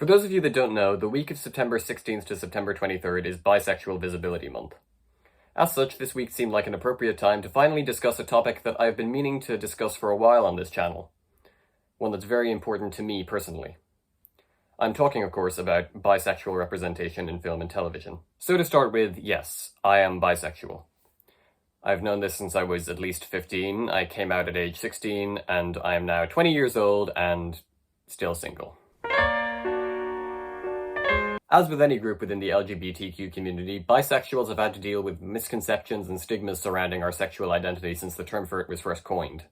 For those of you that don't know, the week of September 16th to September 23rd is Bisexual Visibility Month. As such, this week seemed like an appropriate time to finally discuss a topic that I've been meaning to discuss for a while on this channel. One that's very important to me personally. I'm talking, of course, about bisexual representation in film and television. So to start with, yes, I am bisexual. I've known this since I was at least 15, I came out at age 16, and I am now 20 years old and still single. As with any group within the LGBTQ community, bisexuals have had to deal with misconceptions and stigmas surrounding our sexual identity since the term for it was first coined.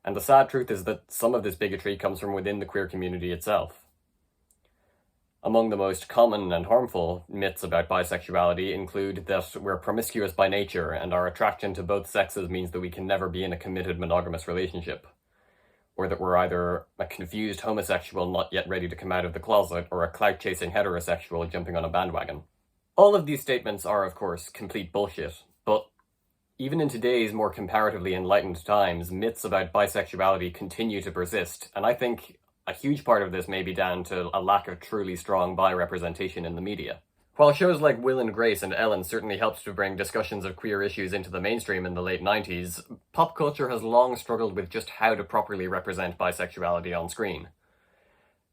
And the sad truth is that some of this bigotry comes from within the queer community itself. Among the most common and harmful myths about bisexuality include that we're promiscuous by nature and our attraction to both sexes means that we can never be in a committed monogamous relationship. Or that we're either a confused homosexual not yet ready to come out of the closet, or a clout-chasing heterosexual jumping on a bandwagon. All of these statements are, of course, complete bullshit, but even in today's more comparatively enlightened times, myths about bisexuality continue to persist, and I think a huge part of this may be down to a lack of truly strong bi representation in the media. While shows like Will and Grace and Ellen certainly helped to bring discussions of queer issues into the mainstream in the late 90s, pop culture has long struggled with just how to properly represent bisexuality on screen.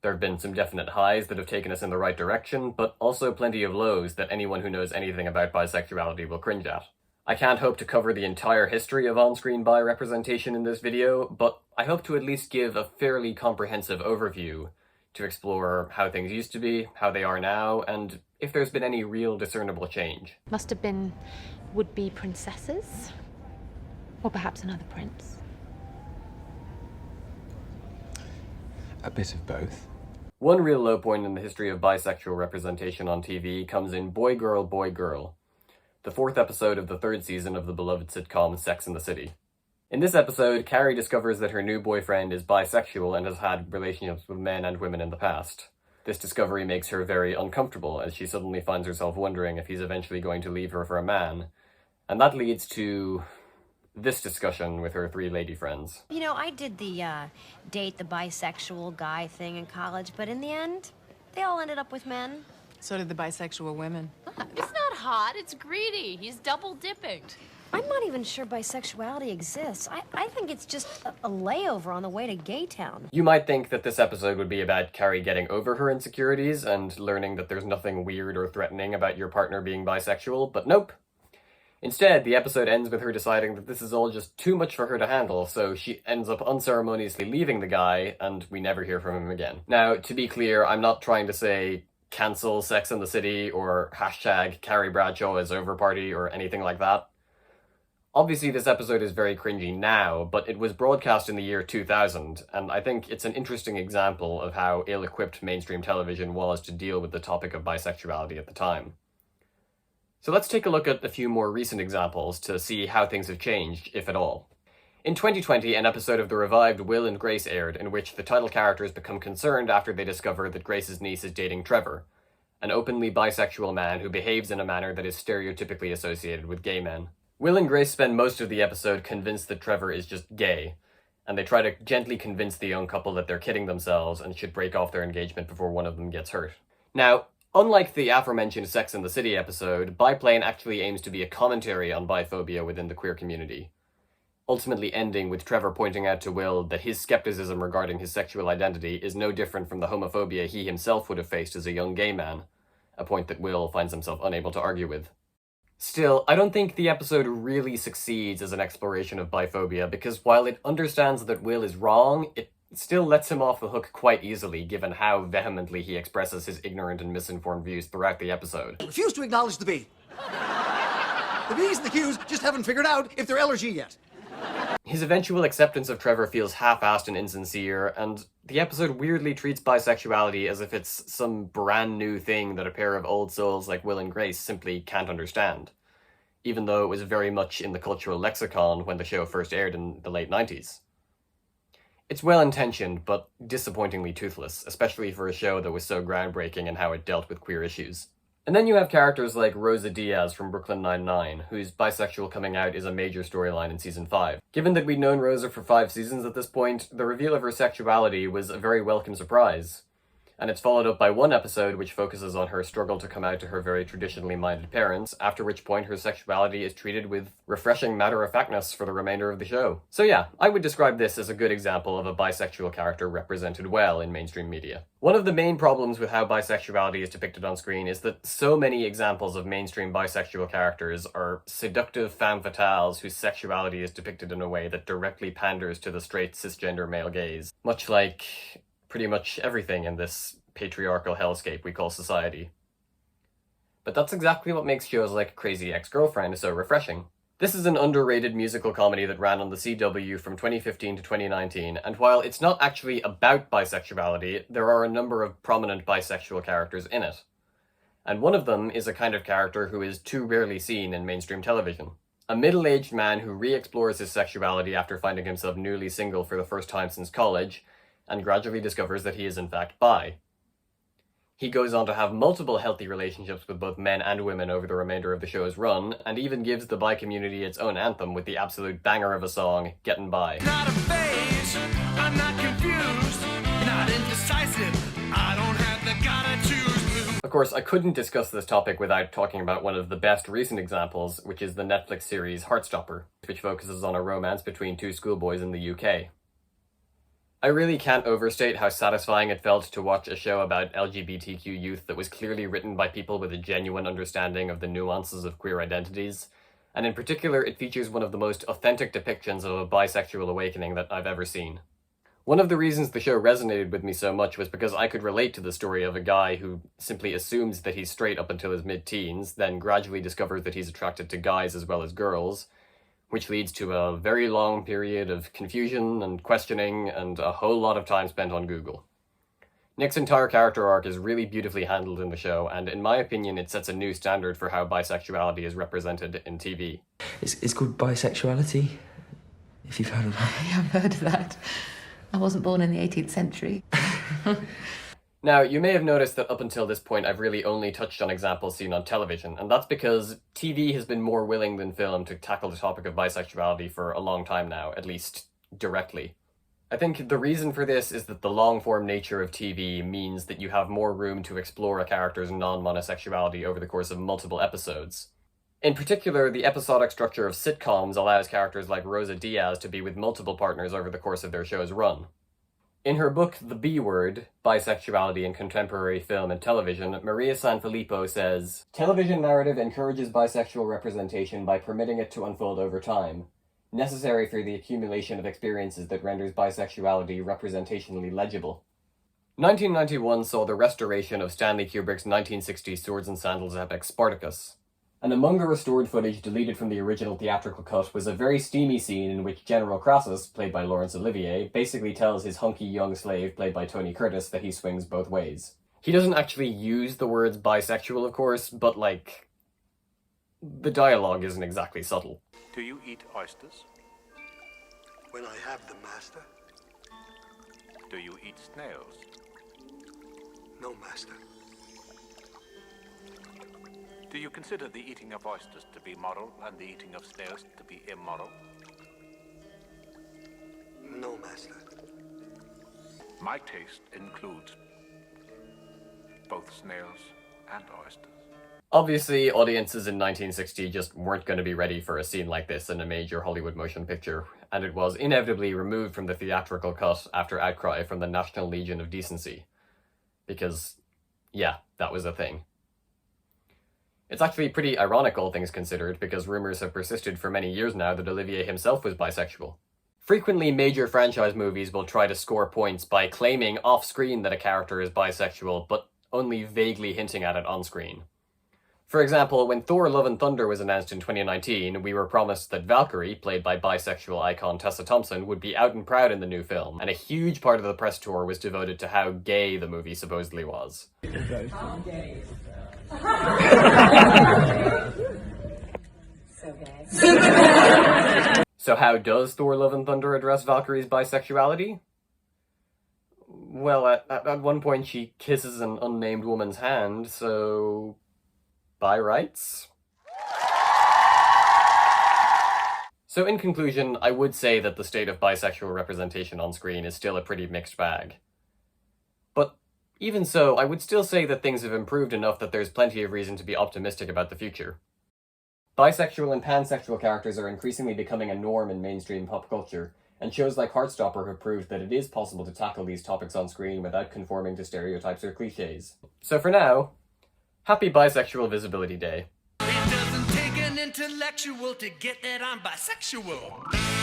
There have been some definite highs that have taken us in the right direction, but also plenty of lows that anyone who knows anything about bisexuality will cringe at. I can't hope to cover the entire history of on-screen bi representation in this video, but I hope to at least give a fairly comprehensive overview to explore how things used to be, how they are now, and if there's been any real discernible change. Must have been would-be princesses, or perhaps another prince. A bit of both. One real low point in the history of bisexual representation on TV comes in Boy Girl, Boy Girl, the fourth episode of the third season of the beloved sitcom Sex and the City. In this episode, Carrie discovers that her new boyfriend is bisexual and has had relationships with men and women in the past. This discovery makes her very uncomfortable, as she suddenly finds herself wondering if he's eventually going to leave her for a man. And that leads to this discussion with her three lady friends. You know, I did the date the bisexual guy thing in college, but in the end, they all ended up with men. So did the bisexual women. It's not hot, it's greedy. He's double dipping. I'm not even sure bisexuality exists. I think it's just a layover on the way to Gay Town. You might think that this episode would be about Carrie getting over her insecurities and learning that there's nothing weird or threatening about your partner being bisexual, but nope. Instead, the episode ends with her deciding that this is all just too much for her to handle, so she ends up unceremoniously leaving the guy, and we never hear from him again. Now, to be clear, I'm not trying to say cancel Sex and the City or hashtag Carrie Bradshaw is over party or anything like that. Obviously, this episode is very cringy now, but it was broadcast in the year 2000, and I think it's an interesting example of how ill-equipped mainstream television was to deal with the topic of bisexuality at the time. So let's take a look at a few more recent examples to see how things have changed, if at all. In 2020, an episode of the revived Will and Grace aired, in which the title characters become concerned after they discover that Grace's niece is dating Trevor, an openly bisexual man who behaves in a manner that is stereotypically associated with gay men. Will and Grace spend most of the episode convinced that Trevor is just gay, and they try to gently convince the young couple that they're kidding themselves and should break off their engagement before one of them gets hurt. Now, unlike the aforementioned Sex and the City episode, Biplane actually aims to be a commentary on biphobia within the queer community, ultimately ending with Trevor pointing out to Will that his skepticism regarding his sexual identity is no different from the homophobia he himself would have faced as a young gay man, a point that Will finds himself unable to argue with. Still, I don't think the episode really succeeds as an exploration of biphobia, because while it understands that Will is wrong, it still lets him off the hook quite easily, given how vehemently he expresses his ignorant and misinformed views throughout the episode. I refuse to acknowledge the B. The B's and the Q's just haven't figured out if they're L or G yet. His eventual acceptance of Trevor feels half-assed and insincere, and the episode weirdly treats bisexuality as if it's some brand new thing that a pair of old souls like Will and Grace simply can't understand, even though it was very much in the cultural lexicon when the show first aired in the late 90s. It's well-intentioned, but disappointingly toothless, especially for a show that was so groundbreaking in how it dealt with queer issues. And then you have characters like Rosa Diaz from Brooklyn Nine-Nine, whose bisexual coming out is a major storyline in Season 5. Given that we'd known Rosa for 5 seasons at this point, the reveal of her sexuality was a very welcome surprise, and it's followed up by one episode which focuses on her struggle to come out to her very traditionally minded parents, after which point her sexuality is treated with refreshing matter-of-factness for the remainder of the show. So yeah, I would describe this as a good example of a bisexual character represented well in mainstream media. One of the main problems with how bisexuality is depicted on screen is that so many examples of mainstream bisexual characters are seductive femme fatales whose sexuality is depicted in a way that directly panders to the straight cisgender male gaze, much like pretty much everything in this patriarchal hellscape we call society. But that's exactly what makes shows like Crazy Ex-Girlfriend so refreshing. This is an underrated musical comedy that ran on the CW from 2015 to 2019, and while it's not actually about bisexuality, there are a number of prominent bisexual characters in it. And one of them is a kind of character who is too rarely seen in mainstream television. A middle-aged man who re-explores his sexuality after finding himself newly single for the first time since college, and gradually discovers that he is in fact bi. He goes on to have multiple healthy relationships with both men and women over the remainder of the show's run, and even gives the bi community its own anthem with the absolute banger of a song, Gettin' Bi. Not a phase, I'm not confused, not indecisive, I don't have the gotta choose. Of course, I couldn't discuss this topic without talking about one of the best recent examples, which is the Netflix series Heartstopper, which focuses on a romance between two schoolboys in the UK. I really can't overstate how satisfying it felt to watch a show about LGBTQ youth that was clearly written by people with a genuine understanding of the nuances of queer identities, and in particular it features one of the most authentic depictions of a bisexual awakening that I've ever seen. One of the reasons the show resonated with me so much was because I could relate to the story of a guy who simply assumes that he's straight up until his mid-teens, then gradually discovers that he's attracted to guys as well as girls, which leads to a very long period of confusion and questioning and a whole lot of time spent on Google. Nick's entire character arc is really beautifully handled in the show, and in my opinion it sets a new standard for how bisexuality is represented in TV. It's called bisexuality, if you've heard of that. Yeah, I've heard of that. I wasn't born in the 18th century. Now, you may have noticed that up until this point I've really only touched on examples seen on television, and that's because TV has been more willing than film to tackle the topic of bisexuality for a long time now, at least directly. I think the reason for this is that the long-form nature of TV means that you have more room to explore a character's non-monosexuality over the course of multiple episodes. In particular, the episodic structure of sitcoms allows characters like Rosa Diaz to be with multiple partners over the course of their show's run. In her book, The B Word, Bisexuality in Contemporary Film and Television, Maria Sanfilippo says, "Television narrative encourages bisexual representation by permitting it to unfold over time, necessary for the accumulation of experiences that renders bisexuality representationally legible." 1991 saw the restoration of Stanley Kubrick's 1960 Swords and Sandals epic Spartacus. And among the restored footage deleted from the original theatrical cut was a very steamy scene in which General Crassus, played by Laurence Olivier, basically tells his hunky young slave, played by Tony Curtis, that he swings both ways. He doesn't actually use the words bisexual, of course, but the dialogue isn't exactly subtle. Do you eat oysters? When I have them, master. Do you eat snails? No, master. Do you consider the eating of oysters to be moral and the eating of snails to be immoral? No, master. My taste includes both snails and oysters. Obviously, audiences in 1960 just weren't going to be ready for a scene like this in a major Hollywood motion picture, and it was inevitably removed from the theatrical cut after outcry from the National Legion of Decency. Because, yeah, that was a thing. It's actually pretty ironic, all things considered, because rumors have persisted for many years now that Olivier himself was bisexual. Frequently, major franchise movies will try to score points by claiming off-screen that a character is bisexual, but only vaguely hinting at it on-screen. For example, when Thor Love and Thunder was announced in 2019, we were promised that Valkyrie, played by bisexual icon Tessa Thompson, would be out and proud in the new film, and a huge part of the press tour was devoted to how gay the movie supposedly was. So how does Thor Love and Thunder address Valkyrie's bisexuality? Well, at one point she kisses an unnamed woman's hand, so... bi rights? So in conclusion, I would say that the state of bisexual representation on screen is still a pretty mixed bag. But Even so, I would still say that things have improved enough that there's plenty of reason to be optimistic about the future. Bisexual and pansexual characters are increasingly becoming a norm in mainstream pop culture, and shows like Heartstopper have proved that it is possible to tackle these topics on screen without conforming to stereotypes or cliches. So for now, happy Bisexual Visibility Day. It doesn't take an intellectual to get that I'm bisexual.